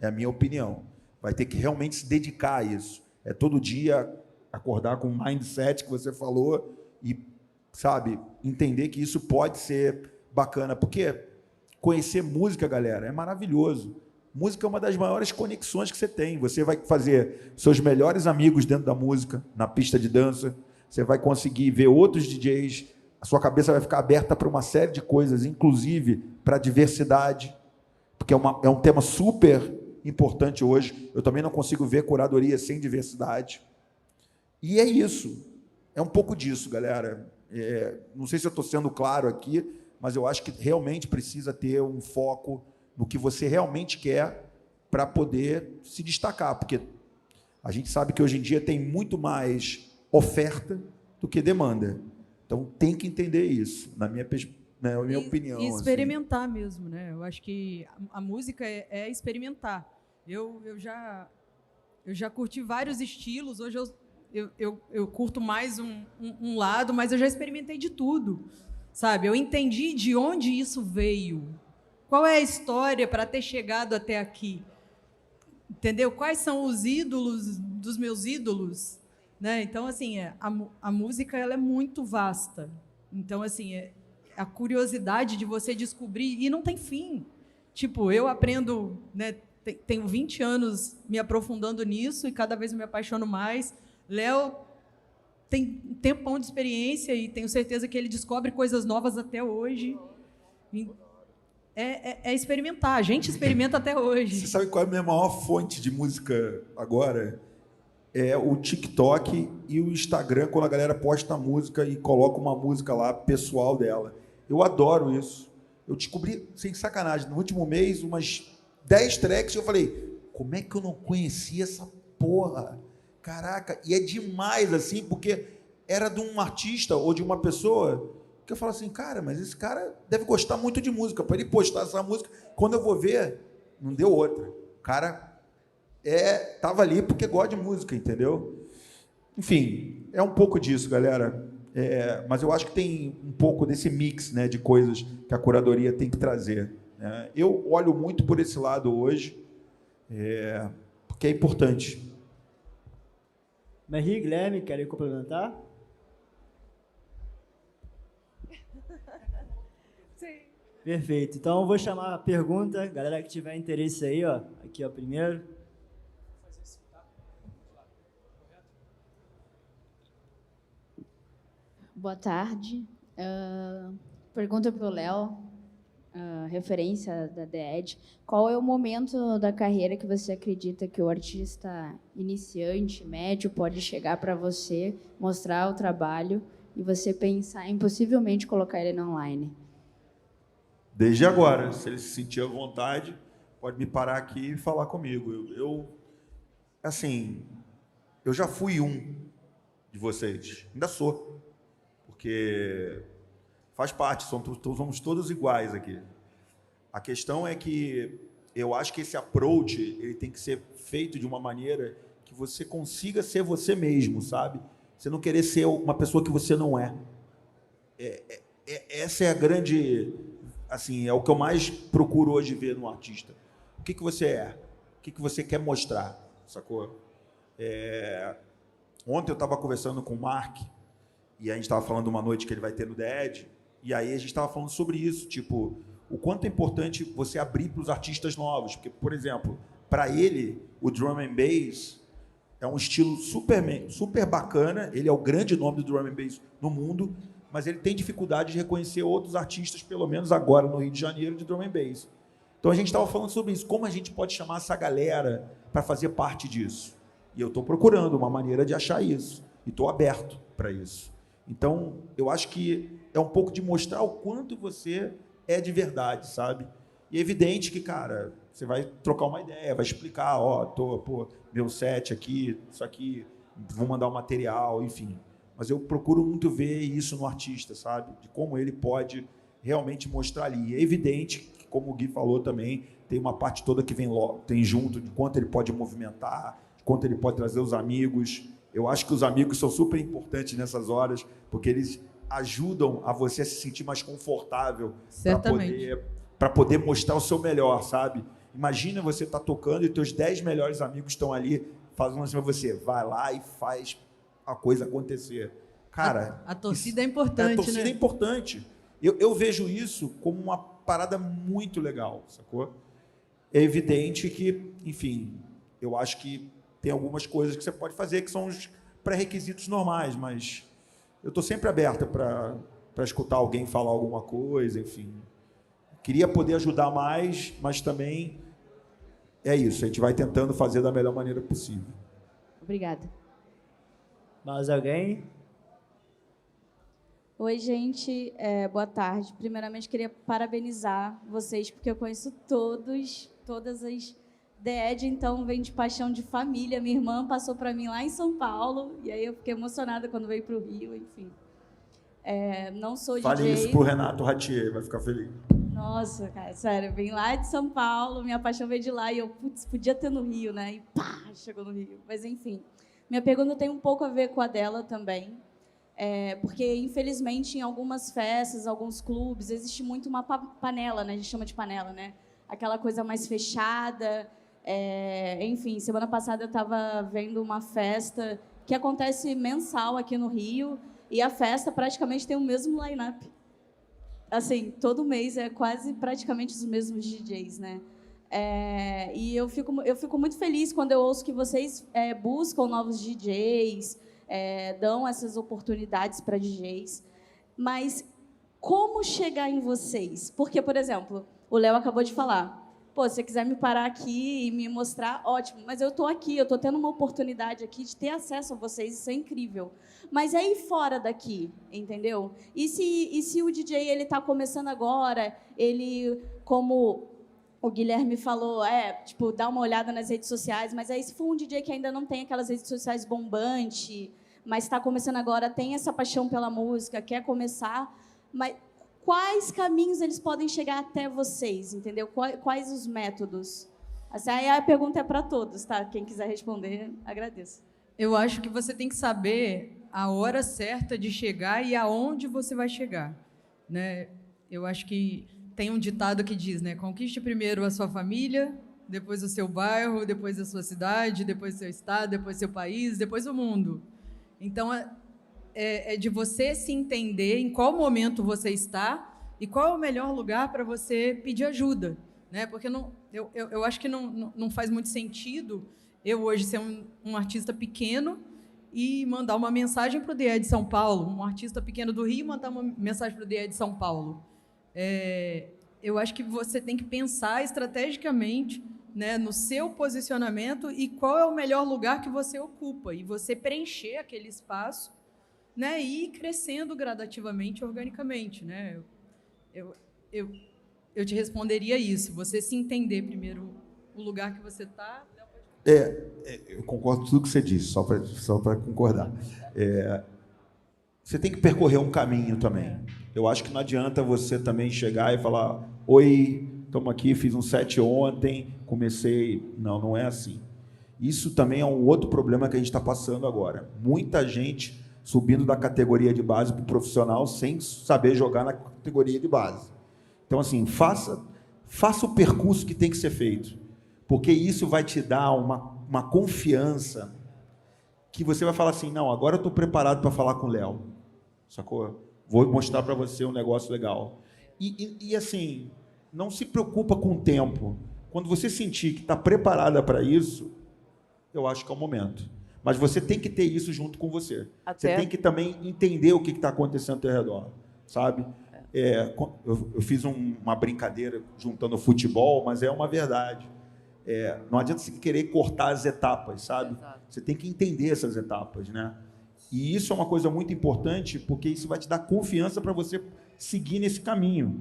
É a minha opinião. Vai ter que realmente se dedicar a isso. É todo dia acordar com o mindset que você falou e, sabe, entender que isso pode ser bacana. Porque conhecer música, galera, é maravilhoso. Música é uma das maiores conexões que você tem. Você vai fazer seus melhores amigos dentro da música, na pista de dança. Você vai conseguir ver outros DJs. A sua cabeça vai ficar aberta para uma série de coisas, inclusive para a diversidade, porque é um tema super importante hoje. Eu também não consigo ver curadoria sem diversidade. E é isso. É um pouco disso, galera. Não sei se eu estou sendo claro aqui, mas eu acho que realmente precisa ter um foco no que você realmente quer para poder se destacar, porque a gente sabe que hoje em dia tem muito mais oferta do que demanda. Então, tem que entender isso, na minha opinião. E experimentar assim mesmo, né? Eu acho que a música é experimentar. Eu já curti vários estilos, hoje eu curto mais um lado, mas eu já experimentei de tudo, sabe? Eu entendi de onde isso veio, qual é a história para ter chegado até aqui, entendeu? Quais são os ídolos dos meus ídolos, né? Então, assim, a música ela é muito vasta. Então, assim, a curiosidade de você descobrir, e não tem fim. Tipo, eu aprendo, né, tenho 20 anos me aprofundando nisso e cada vez eu me apaixono mais. Léo tem um tempão de experiência e tenho certeza que ele descobre coisas novas até hoje. É experimentar. A gente experimenta até hoje. Você sabe qual é a minha maior fonte de música agora? É o TikTok e o Instagram, quando a galera posta música e coloca uma música lá pessoal dela. Eu adoro isso. Eu descobri, sem sacanagem, no último mês, umas 10 tracks, e eu falei, como é que eu não conhecia essa porra? Caraca, e é demais, assim, porque era de um artista ou de uma pessoa que eu falo assim, cara, mas esse cara deve gostar muito de música, para ele postar essa música, quando eu vou ver, não deu outra. O cara tava ali porque gosta de música, entendeu? Enfim, é um pouco disso, galera. Mas eu acho que tem um pouco desse mix, né, de coisas que a curadoria tem que trazer, né? Eu olho muito por esse lado hoje, porque é importante. Merri e Guilherme, querem complementar? Sim. Perfeito. Então, eu vou chamar a pergunta. Galera que tiver interesse aí, ó. Aqui, ó, primeiro. Boa tarde. Pergunta para o Léo, referência da The Edge. Qual é o momento da carreira que você acredita que o artista iniciante, médio, pode chegar para você, mostrar o trabalho e você pensar em possivelmente colocar ele no online? Desde agora, se ele se sentir à vontade, pode me parar aqui e falar comigo. Assim, eu já fui um de vocês, ainda sou. Porque faz parte, somos todos iguais aqui. A questão é que eu acho que esse approach ele tem que ser feito de uma maneira que você consiga ser você mesmo, sabe? Você não querer ser uma pessoa que você não é. Essa é a grande... Assim, é o que eu mais procuro hoje ver no artista. O que você é? O que você quer mostrar? Sacou? Ontem eu estava conversando com o Mark, e a gente estava falando de uma noite que ele vai ter no The Edge, e aí a gente estava falando sobre isso, tipo, o quanto é importante você abrir para os artistas novos. Porque, por exemplo, para ele, o drum and bass é um estilo super bacana, ele é o grande nome do drum and bass no mundo, mas ele tem dificuldade de reconhecer outros artistas, pelo menos agora no Rio de Janeiro, de drum and bass. Então a gente estava falando sobre isso, como a gente pode chamar essa galera para fazer parte disso. E eu estou procurando uma maneira de achar isso, e estou aberto para isso. Então, eu acho que é um pouco de mostrar o quanto você é de verdade, sabe? E é evidente que, cara, você vai trocar uma ideia, vai explicar, meu set aqui, isso aqui, vou mandar um material, enfim. Mas eu procuro muito ver isso no artista, sabe? De como ele pode realmente mostrar ali. É evidente que, como o Gui falou também, tem uma parte toda que tem junto de quanto ele pode movimentar, de quanto ele pode trazer os amigos. Eu acho que os amigos são super importantes nessas horas, porque eles ajudam a você a se sentir mais confortável para poder mostrar o seu melhor, sabe? Imagina você estar tocando e teus 10 melhores amigos estão ali falando assim para você, vai lá e faz a coisa acontecer. Cara, a torcida é importante, a torcida né? é importante. Eu vejo isso como uma parada muito legal, sacou? É evidente que, enfim, eu acho que tem algumas coisas que você pode fazer que são os pré-requisitos normais, mas eu estou sempre aberta para escutar alguém falar alguma coisa, enfim. Queria poder ajudar mais, mas também é isso, a gente vai tentando fazer da melhor maneira possível. Obrigada. Mais alguém? Oi, gente. Boa tarde. Primeiramente, queria parabenizar vocês, porque eu conheço todas as DED, então vem de paixão de família. Minha irmã passou para mim lá em São Paulo, e aí eu fiquei emocionada quando veio para o Rio, enfim. Não sou DJ. Fale isso pro Renato Ratier, vai ficar feliz. Nossa, cara, sério, vim lá de São Paulo, minha paixão veio de lá, e eu, podia ter no Rio, né? E pá, chegou no Rio. Mas, enfim, minha pergunta tem um pouco a ver com a dela também. Porque, infelizmente, em algumas festas, alguns clubes, existe muito uma panela, né? A gente chama de panela, né? Aquela coisa mais fechada. Enfim, semana passada eu estava vendo uma festa que acontece mensal aqui no Rio, e a festa praticamente tem o mesmo line-up. Assim, todo mês é quase praticamente os mesmos DJs, né? E eu fico muito feliz quando eu ouço que vocês buscam novos DJs, dão essas oportunidades para DJs. Mas como chegar em vocês? Porque, por exemplo, o Léo acabou de falar, pô, se você quiser me parar aqui e me mostrar, ótimo, mas eu estou aqui, eu estou tendo uma oportunidade aqui de ter acesso a vocês, isso é incrível. Mas aí fora daqui, entendeu? E se o DJ ele está começando agora, ele, como o Guilherme falou, tipo, dá uma olhada nas redes sociais, mas aí se for um DJ que ainda não tem aquelas redes sociais bombante, mas está começando agora, tem essa paixão pela música, quer começar, mas quais caminhos eles podem chegar até vocês, entendeu? Quais os métodos? Assim, aí a pergunta é para todos, tá? Quem quiser responder, agradeço. Eu acho que você tem que saber a hora certa de chegar e aonde você vai chegar, né? Eu acho que tem um ditado que diz, né? Conquiste primeiro a sua família, depois o seu bairro, depois a sua cidade, depois o seu estado, depois o seu país, depois o mundo. Então, é de você se entender em qual momento você está e qual é o melhor lugar para você pedir ajuda, né? Porque eu acho que não faz muito sentido eu hoje ser um artista pequeno e mandar uma mensagem para o DE de São Paulo, um artista pequeno do Rio mandar uma mensagem para o DE de São Paulo. Eu acho que você tem que pensar estrategicamente, né, no seu posicionamento e qual é o melhor lugar que você ocupa, e você preencher aquele espaço, né, e ir crescendo gradativamente, organicamente, né? Eu te responderia isso, você se entender primeiro o lugar que você está. Eu concordo com tudo que você disse, só para concordar. Você tem que percorrer um caminho também. Eu acho que não adianta você também chegar e falar, oi, estamos aqui, fiz um set ontem, comecei... Não é assim. Isso também é um outro problema que a gente está passando agora. Muita gente subindo da categoria de base para o profissional sem saber jogar na categoria de base. Então, assim, faça o percurso que tem que ser feito, porque isso vai te dar uma confiança que você vai falar assim, não, agora eu estou preparado para falar com o Léo, sacou? Vou mostrar para você um negócio legal. E assim, não se preocupa com o tempo. Quando você sentir que está preparada para isso, eu acho que é o momento. Mas você tem que ter isso junto com você. Você tem que também entender o que está acontecendo ao teu redor, sabe? Eu fiz uma brincadeira juntando o futebol, mas é uma verdade. Não adianta você querer cortar as etapas, sabe? Exato. Você tem que entender essas etapas, né? E isso é uma coisa muito importante, porque isso vai te dar confiança para você seguir nesse caminho,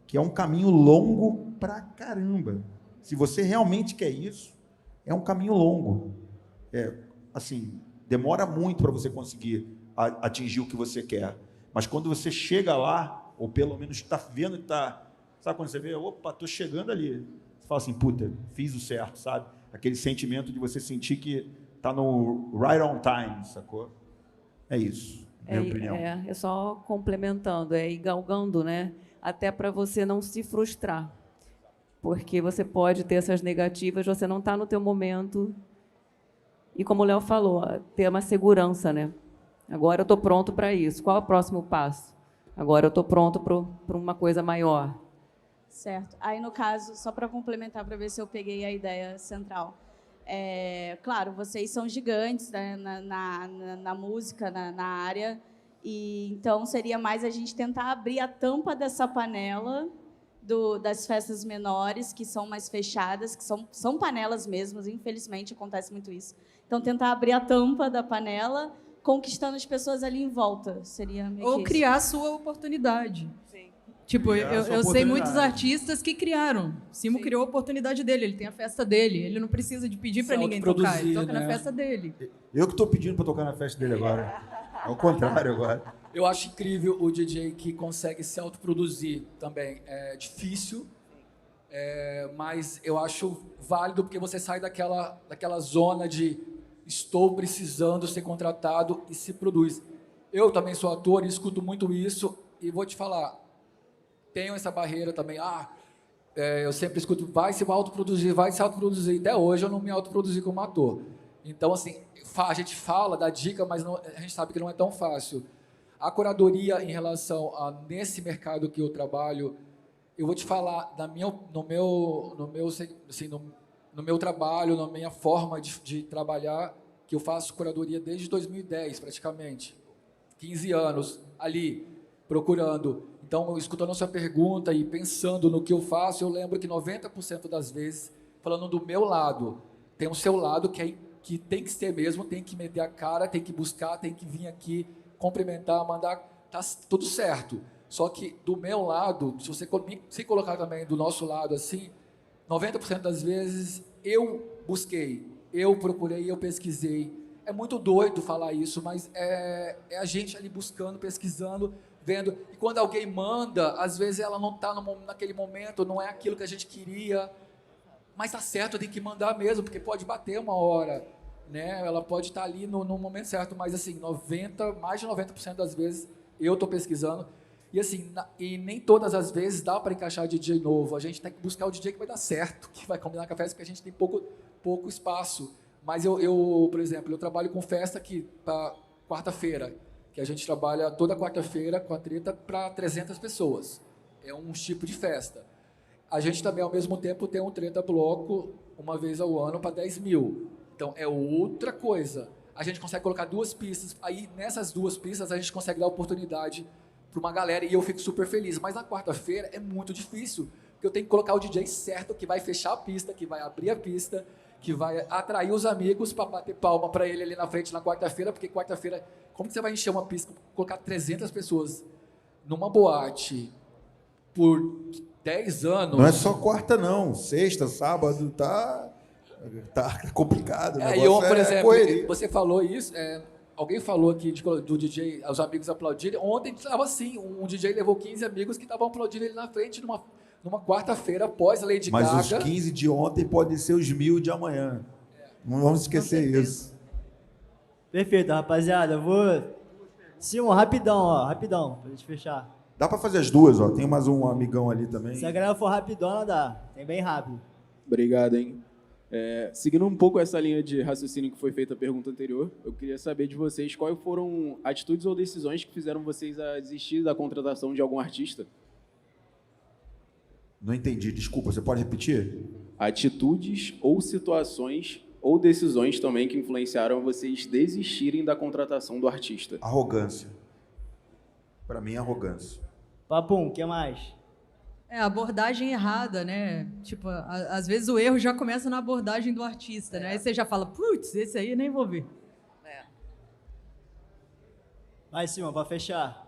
que é um caminho longo pra caramba. Se você realmente quer isso, é um caminho longo. Assim, demora muito para você conseguir atingir o que você quer. Mas quando você chega lá, ou pelo menos está vendo que está... Sabe quando você vê? Opa, estou chegando ali. Você fala assim, puta, fiz o certo, sabe? Aquele sentimento de você sentir que está no right on time, sacou? É isso, minha opinião. É só complementando, ir galgando, né? Até para você não se frustrar. Porque você pode ter essas negativas, você não está no teu momento. E como o Léo falou, ter uma segurança, né? Agora eu estou pronto para isso. Qual é o próximo passo? Agora eu estou pronto para uma coisa maior. Certo. Aí, no caso, só para complementar, para ver se eu peguei a ideia central. Claro, vocês são gigantes, né, na música, na área, e então seria mais a gente tentar abrir a tampa dessa panela das festas menores, que são mais fechadas, que são panelas mesmo, infelizmente acontece muito isso. Então, tentar abrir a tampa da panela, conquistando as pessoas ali em volta, seria meio Ou que criar a sua oportunidade. Sim. Tipo, Criar a sua eu sei oportunidade. muitos artistas que criaram. Simo criou a oportunidade dele, ele tem a festa dele, ele não precisa de pedir para Se ninguém tocar, ele autoproduzir, toca na né? festa dele. Eu que estou pedindo para tocar na festa dele agora. É o contrário agora. Eu acho incrível o DJ que consegue se autoproduzir também. É difícil, mas eu acho válido porque você sai daquela zona de estou precisando ser contratado e se produz. Eu também sou ator e escuto muito isso e vou te falar, tenho essa barreira também. Eu sempre escuto, vai se autoproduzir. Até hoje eu não me autoproduzi como ator. Então, assim, a gente fala, dá dica, mas a gente sabe que não é tão fácil. A curadoria em relação nesse mercado que eu trabalho, eu vou te falar, no meu trabalho, na minha forma de trabalhar, que eu faço curadoria desde 2010, praticamente. 15 anos ali, procurando. Então, escutando a sua pergunta e pensando no que eu faço, eu lembro que 90% das vezes, falando do meu lado, tem o seu lado que tem que ser mesmo, tem que meter a cara, tem que buscar, tem que vir aqui, cumprimentar, mandar, tá tudo certo. Só que do meu lado, se você se colocar também do nosso lado assim, 90% das vezes eu busquei, eu procurei, eu pesquisei. É muito doido falar isso, mas é a gente ali buscando, pesquisando, vendo. E quando alguém manda, às vezes ela não está naquele momento, não é aquilo que a gente queria, mas tá certo, tem que mandar mesmo, porque pode bater uma hora, né? Ela pode estar ali no momento certo, mas assim, mais de 90% das vezes eu estou pesquisando. E assim, e nem todas as vezes dá para encaixar DJ novo. A gente tem que buscar o DJ que vai dar certo, que vai combinar com a festa, porque a gente tem pouco espaço. Mas por exemplo, eu trabalho com festa aqui para quarta-feira, que a gente trabalha toda quarta-feira com a treta para 300 pessoas. É um tipo de festa. A gente também, ao mesmo tempo, tem um treta bloco uma vez ao ano para 10 mil. Então, é outra coisa. A gente consegue colocar 2 pistas. Aí, nessas 2 pistas, a gente consegue dar oportunidade para uma galera e eu fico super feliz. Mas na quarta-feira é muito difícil, porque eu tenho que colocar o DJ certo, que vai fechar a pista, que vai abrir a pista, que vai atrair os amigos para bater palma para ele ali na frente na quarta-feira, porque quarta-feira, como que você vai encher uma pista, colocar 300 pessoas numa boate por 10 anos? Não é só quarta, não. Sexta, sábado, tá complicado. Por exemplo, você falou isso, alguém falou aqui do DJ, os amigos aplaudirem. Ontem estava assim, um DJ levou 15 amigos que estavam aplaudindo ele na frente numa quarta-feira após a Lady Gaga. Mas os 15 de ontem podem ser os 1000 de amanhã. Não vamos esquecer isso. Perfeito, rapaziada. Eu vou... Simon, rapidão, pra gente fechar. Dá para fazer as duas, ó. Tem mais um amigão ali também. Se a galera for rapidona, dá. Tem bem rápido. Obrigado, hein? Seguindo um pouco essa linha de raciocínio que foi feita a pergunta anterior, eu queria saber de vocês quais foram atitudes ou decisões que fizeram vocês a desistir da contratação de algum artista? Não entendi, desculpa, você pode repetir? Atitudes ou situações ou decisões também que influenciaram vocês desistirem da contratação do artista. Arrogância. Para mim, arrogância. Papum, o que mais? É, abordagem errada, né? Tipo, às vezes o erro já começa na abordagem do artista, né? Aí você já fala, putz, esse aí eu nem vou ver. Vai, Simão, para fechar.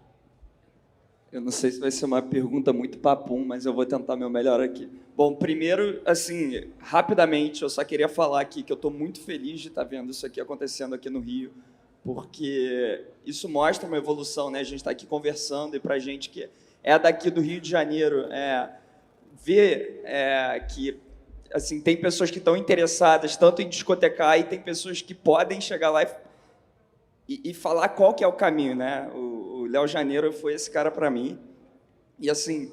Eu não sei se vai ser uma pergunta muito papum, mas eu vou tentar meu melhor aqui. Bom, primeiro, assim, rapidamente, eu só queria falar aqui que eu estou muito feliz de estar vendo isso aqui acontecendo aqui no Rio, porque isso mostra uma evolução, né? A gente está aqui conversando e para a gente que é daqui do Rio de Janeiro, ver que assim, tem pessoas que estão interessadas tanto em discotecar e tem pessoas que podem chegar lá e falar qual que é o caminho, né? O Léo Janeiro foi esse cara para mim. E assim,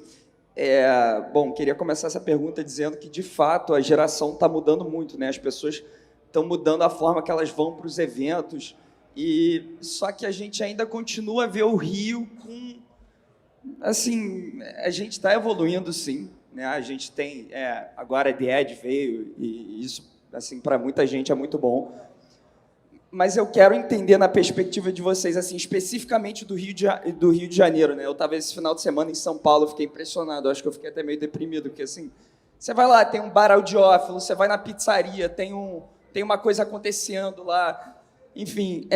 bom, queria começar essa pergunta dizendo que de fato a geração está mudando muito, né? As pessoas estão mudando a forma que elas vão para os eventos e só que a gente ainda continua a ver o Rio com, assim, a gente está evoluindo sim, né? A gente tem agora a The Edge veio e isso assim para muita gente é muito bom. Mas eu quero entender na perspectiva de vocês, assim, especificamente do Rio de Janeiro, né? Eu estava esse final de semana em São Paulo, eu fiquei impressionado, acho que eu fiquei até meio deprimido, porque assim, você vai lá, tem um bar audiófilo, você vai na pizzaria, tem uma coisa acontecendo lá, enfim,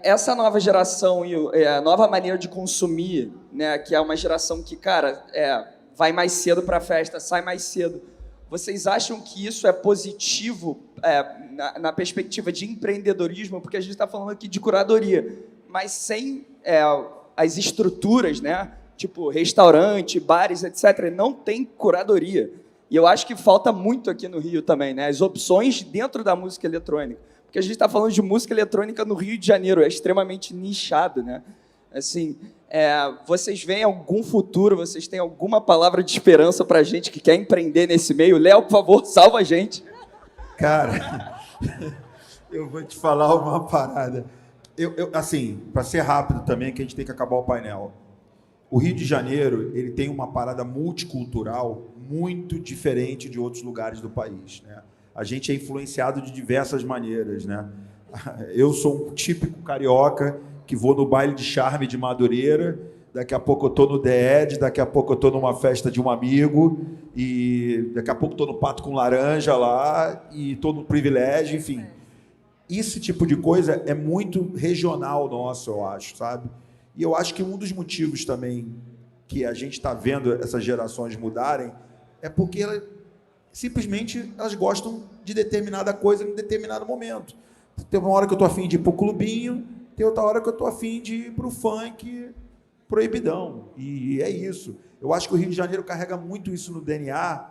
essa nova geração e a nova maneira de consumir, né? Que é uma geração que, cara, vai mais cedo para a festa, sai mais cedo. Vocês acham que isso é positivo na perspectiva de empreendedorismo? Porque a gente está falando aqui de curadoria, mas sem as estruturas, né? Tipo restaurante, bares, etc., não tem curadoria. E eu acho que falta muito aqui no Rio também, né? As opções dentro da música eletrônica. Porque a gente está falando de música eletrônica no Rio de Janeiro, é extremamente nichado, né? Assim, vocês veem algum futuro, vocês têm alguma palavra de esperança para a gente que quer empreender nesse meio? Léo, por favor, salva a gente. Cara, eu vou te falar uma parada. Assim, para ser rápido também, que a gente tem que acabar o painel. O Rio de Janeiro, ele tem uma parada multicultural muito diferente de outros lugares do país, né? A gente é influenciado de diversas maneiras, né? Eu sou um típico carioca que vou no baile de charme de Madureira, daqui a pouco eu estou no The Edge, daqui a pouco eu estou numa festa de um amigo, e daqui a pouco estou no Pato com Laranja lá, e estou no Privilégio, enfim. Esse tipo de coisa é muito regional nosso, eu acho, sabe? E eu acho que um dos motivos também que a gente está vendo essas gerações mudarem é porque simplesmente elas gostam de determinada coisa em determinado momento. Tem uma hora que eu estou afim de ir para o clubinho, tem outra hora que eu estou afim de ir para o funk proibidão. E é isso. Eu acho que o Rio de Janeiro carrega muito isso no DNA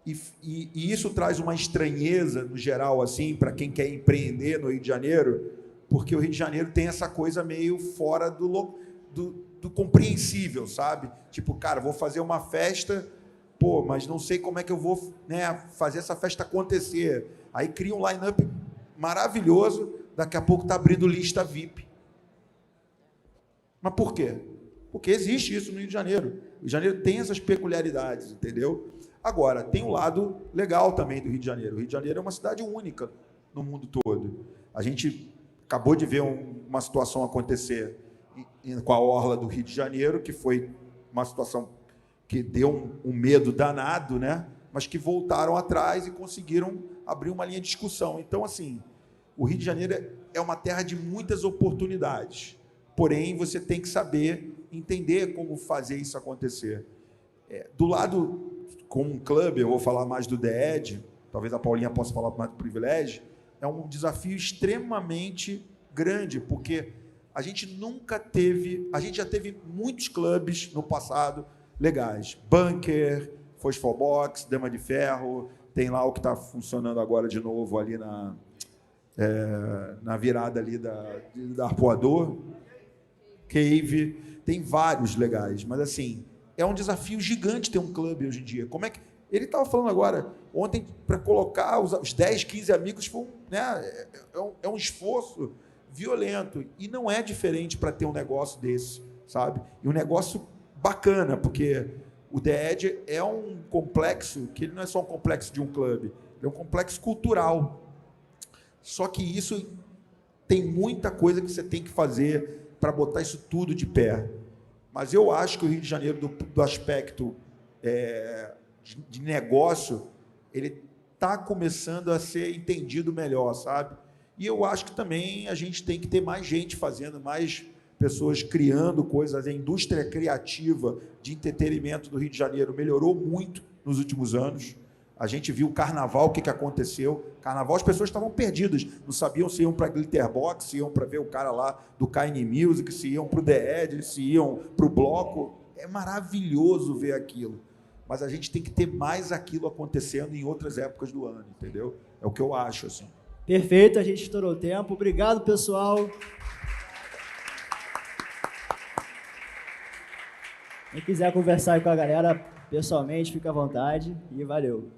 e isso traz uma estranheza, no geral, assim, para quem quer empreender no Rio de Janeiro, porque o Rio de Janeiro tem essa coisa meio fora do compreensível, sabe? Tipo, cara, vou fazer uma festa, pô, mas não sei como é que eu vou, né, fazer essa festa acontecer. Aí cria um line-up maravilhoso, daqui a pouco está abrindo lista VIP. Mas por quê? Porque existe isso no Rio de Janeiro. O Rio de Janeiro tem essas peculiaridades, entendeu? Agora, tem um lado legal também do Rio de Janeiro. O Rio de Janeiro é uma cidade única no mundo todo. A gente acabou de ver uma situação acontecer com a orla do Rio de Janeiro, que foi uma situação que deu um medo danado, né? Mas que voltaram atrás e conseguiram abrir uma linha de discussão. Então, assim, o Rio de Janeiro é uma terra de muitas oportunidades. Porém, você tem que saber entender como fazer isso acontecer. Do lado, como um clube, eu vou falar mais do The Edge, talvez a Paulinha possa falar mais do Privilégio, é um desafio extremamente grande, porque a gente já teve muitos clubes no passado legais. Bunker, Fosfobox, Dama de Ferro, tem lá o que está funcionando agora de novo ali na virada ali da Arpoador, Cave, tem vários legais, mas assim, é um desafio gigante ter um clube hoje em dia. Como é que ele estava falando agora, ontem, para colocar os 10, 15 amigos, foi é um esforço violento, e não é diferente para ter um negócio desse, sabe? E um negócio bacana, porque O The Edge é um complexo que ele não é só um complexo de um clube, é um complexo cultural. Só que isso tem muita coisa que você tem que fazer para botar isso tudo de pé. Mas eu acho que o Rio de Janeiro, do aspecto de negócio, ele está começando a ser entendido melhor, sabe? E eu acho que também a gente tem que ter mais gente fazendo, mais pessoas criando coisas. A indústria criativa de entretenimento do Rio de Janeiro melhorou muito nos últimos anos. A gente viu o Carnaval, o que aconteceu. Carnaval, as pessoas estavam perdidas, não sabiam se iam para Glitterbox, se iam para ver o cara lá do KN Music, se iam para o The Edge, se iam para o Bloco. É maravilhoso ver aquilo. Mas a gente tem que ter mais aquilo acontecendo em outras épocas do ano, entendeu? É o que eu acho, assim. Perfeito, a gente estourou o tempo. Obrigado, pessoal. Quem quiser conversar com a galera pessoalmente, fica à vontade e valeu.